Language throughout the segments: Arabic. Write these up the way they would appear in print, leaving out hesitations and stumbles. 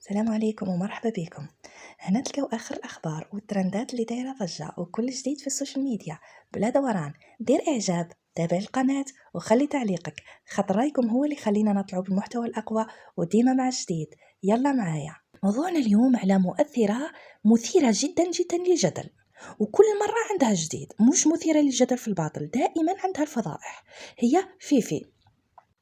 السلام عليكم ومرحبا بكم. هنا تلقاو اخر الاخبار والترندات اللي دايره ضجه وكل جديد في السوشيال ميديا. بلا دوران، دير اعجاب، تابع القناه وخلي تعليقك، خاطر رايكم هو اللي يخلينا نطلعوا بالمحتوى الاقوى وديما مع الجديد. يلا معايا. موضوعنا اليوم على مؤثره مثيره جدا جدا للجدل، وكل مرة عندها جديد، مش مثيرة للجدل في الباطل، دائما عندها الفضائح. هي فيفي،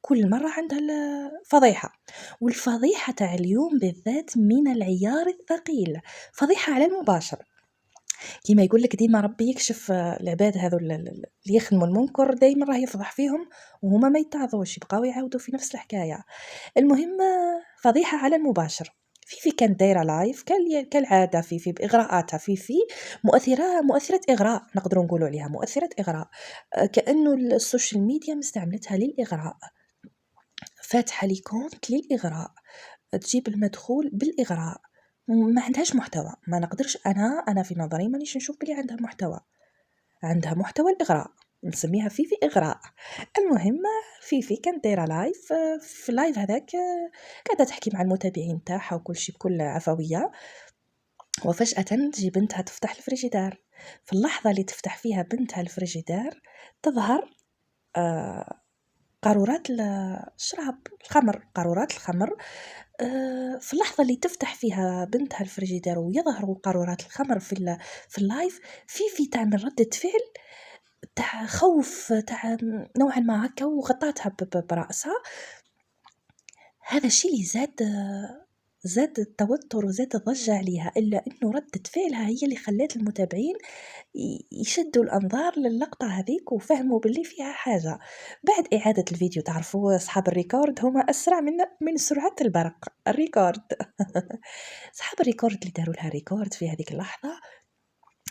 كل مرة عندها الفضيحة، والفضيحة تاع اليوم بالذات من العيار الثقيل، فضيحة على المباشر. كيما يقول لك ديما ربي يكشف العباد هذو اللي يخدموا المنكر، دايما راه يفضح فيهم وهما ما يتعظوش، يبقاو يعاودوا في نفس الحكاية. المهم فضيحة على المباشر. فيفي كانت دايره لايف كالعاده، فيفي باغراءاتها، فيفي مؤثره اغراء، نقدروا نقولوا عليها مؤثره اغراء. كانه السوشيال ميديا مستعملتها للاغراء، فاتحة لي كونت للإغراء، تجيب المدخول بالإغراء. ما عندهاش محتوى، ما نقدرش أنا في نظري مانيش نشوف بلي عندها محتوى. عندها محتوى الإغراء، نسميها فيفي إغراء. المهم فيفي كانت دايرة لايف، في اللايف هذاك قاعدة تحكي مع المتابعين تاعها وكل شيء بكل عفوية، وفجأة تجي بنتها تفتح الفريجيدار. في اللحظة اللي تفتح فيها بنتها الفريجيدار تظهر قارورات الشراب، الخمر، قارورات الخمر. في اللحظة اللي تفتح فيها بنتها الفريجيدار ويظهروا قارورات الخمر في اللايف، في تعمل ردة فعل تاع خوف، تاع نوعا ما هكا، وغطاتها برأسها. هذا الشيء اللي زاد التوتر وزاد الضجة عليها، إلا أنه ردة فعلها هي اللي خلات المتابعين يشدوا الأنظار للقطة هذيك وفهموا باللي فيها حاجة. بعد إعادة الفيديو، تعرفوا أصحاب الريكورد هما أسرع من سرعة البرق، الريكورد أصحاب الريكورد اللي داروا لها ريكورد في هذيك اللحظة،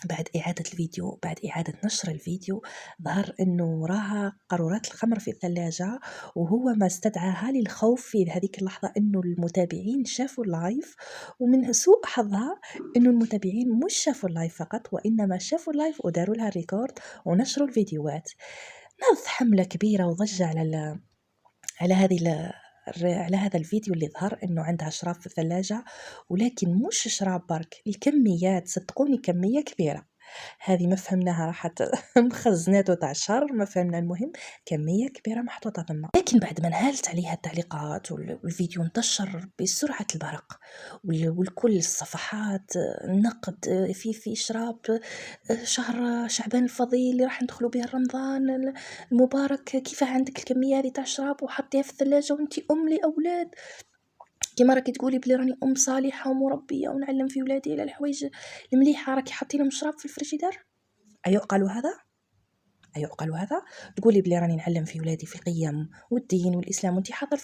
بعد إعادة الفيديو، بعد إعادة نشر الفيديو، ظهر أنه راها قارورات الخمر في الثلاجة. وهو ما استدعاها للخوف في هذيك اللحظة أنه المتابعين شافوا اللايف، ومن سوء حظها أنه المتابعين مش شافوا اللايف فقط، وإنما شافوا اللايف وداروا لها ريكورد ونشروا الفيديوهات. ناضت حملة كبيرة وضجة على هذه على هذا الفيديو اللي ظهر انه عندها شراب في الثلاجة، ولكن مش شراب برك، الكميات صدقوني كمية كبيرة. هذه ما فهمناها، راحت مخزناته تاع الشهر، ما فهمنا. المهم كمية كبيرة محطوطة ثم. لكن بعد ما نهالت عليها التعليقات والفيديو انتشر بسرعة البرق، والكل الصفحات النقد في شراب شهر شعبان الفضيل اللي راح ندخلوا به رمضان المبارك، كيف عندك الكمية هذه تاع الشراب وحطيها في الثلاجة وانتي أم لأولاد، كيما راكي تقولي بلي راني أم صالحة ومربية ونعلم في ولادي على الحوايج المليحة، راكي حطي لهم شراب في الفريجيدار؟ أيعقل هذا؟ أيعقل هذا؟ تقولي بلي راني نعلم في ولادي في القيم والدين والإسلام وانتي حاطة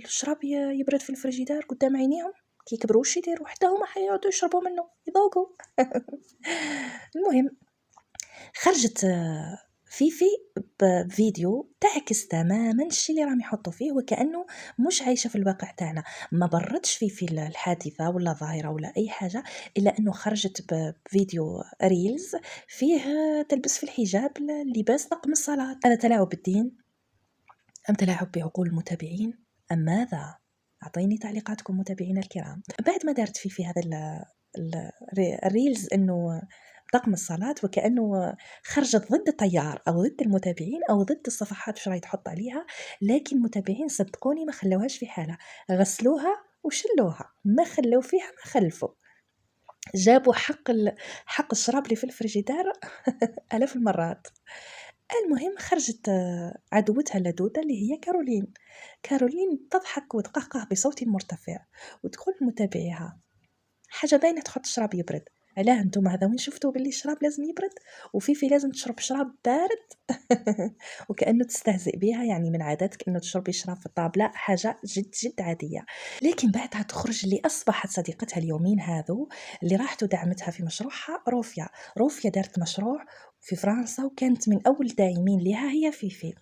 الشراب يبرد في الفريجيدار قدام عينيهم؟ كي يكبروا وش يديروا؟ حتى هما حيقعدوا يشربوا منه يذوقوا. المهم خرجت فيفي بفيديو تعكس تماما الشيء اللي راهم يحطوا فيه، وكأنه مش عايشة في الواقع تاعنا. ما بردش فيفي الحادثة ولا ظاهرة ولا أي حاجة، إلا أنه خرجت بفيديو ريلز فيه تلبس في الحجاب لباس طقم الصلاة. هذا تلاعب بالدين أم تلاعب بعقول المتابعين أم ماذا؟ أعطيني تعليقاتكم متابعينا الكرام. بعد ما دارت فيفي هذا الريلز أنه طقم الصلاة، وكأنه خرجت ضد التيار أو ضد المتابعين أو ضد الصفحات وش راهي تحط عليها، لكن المتابعين صدقوني ما خلوهاش في حالها، غسلوها وشلوها، ما خلوا فيها ما خلفوا، جابوا حق الشراب اللي في الفريجيدار آلاف المرات. المهم خرجت عدوتها اللدودة اللي هي كارولين تضحك وتقهقه بصوت مرتفع وتقول لمتابعيها حاجة باينة تحط الشراب يبرد. علاه انتم هذا وين شفتوا باللي الشراب لازم يبرد وفيفي لازم تشرب شراب بارد؟ وكأنه تستهزئ بها، يعني من عاداتك انه تشربي شراب في الطابلة، حاجة جد جد عادية. لكن بعدها تخرج اللي اصبحت صديقتها اليومين هذو، اللي راحت ودعمتها في مشروعها، روفيا دارت مشروع في فرنسا وكانت من أول داعمين لها هي فيفي.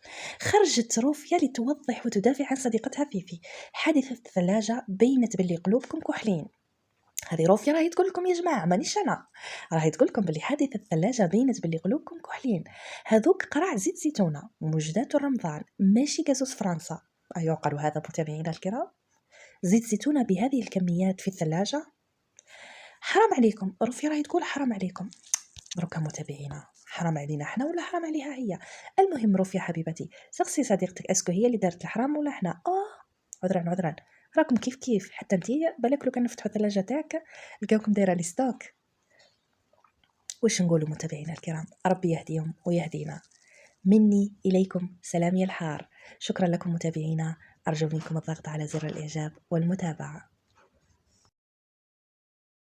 خرجت روفيا لتوضح وتدافع عن صديقتها فيفي. حادثة الثلاجة بينت باللي قلوبكم كحلين. هذه روفيا راهي تقول لكم يا جماعه مانيش انا، راهي تقول لكم باللي حادثه الثلاجه بينت باللي قلوبكم كحلين. هذوك قرع زيت زيتونه ومجدات رمضان، ماشي جاسوس فرنسا. ايوا قالوا هذا متابعينا الكرام. زيت زيتونة بهذه الكميات في الثلاجة؟ حرام عليكم. روفي راهي تقول حرام عليكم. دروكا متابعينا، حرام علينا حنا ولا حرام عليها هي؟ المهم روفي حبيبتي سقسي صديقتك اسكو هي اللي دارت الحرام ولا حنا. عذرا راكم كيف كيف، حتى انتي بالك لو كان نفتحوا الثلاجه تاعك لقاوكم دايره لي ستوك. واش نقولوا متابعينا الكرام، ربي يهديهم ويهدينا. مني اليكم سلامي الحار. شكرا لكم متابعينا، ارجو منكم الضغط على زر الاعجاب والمتابعه.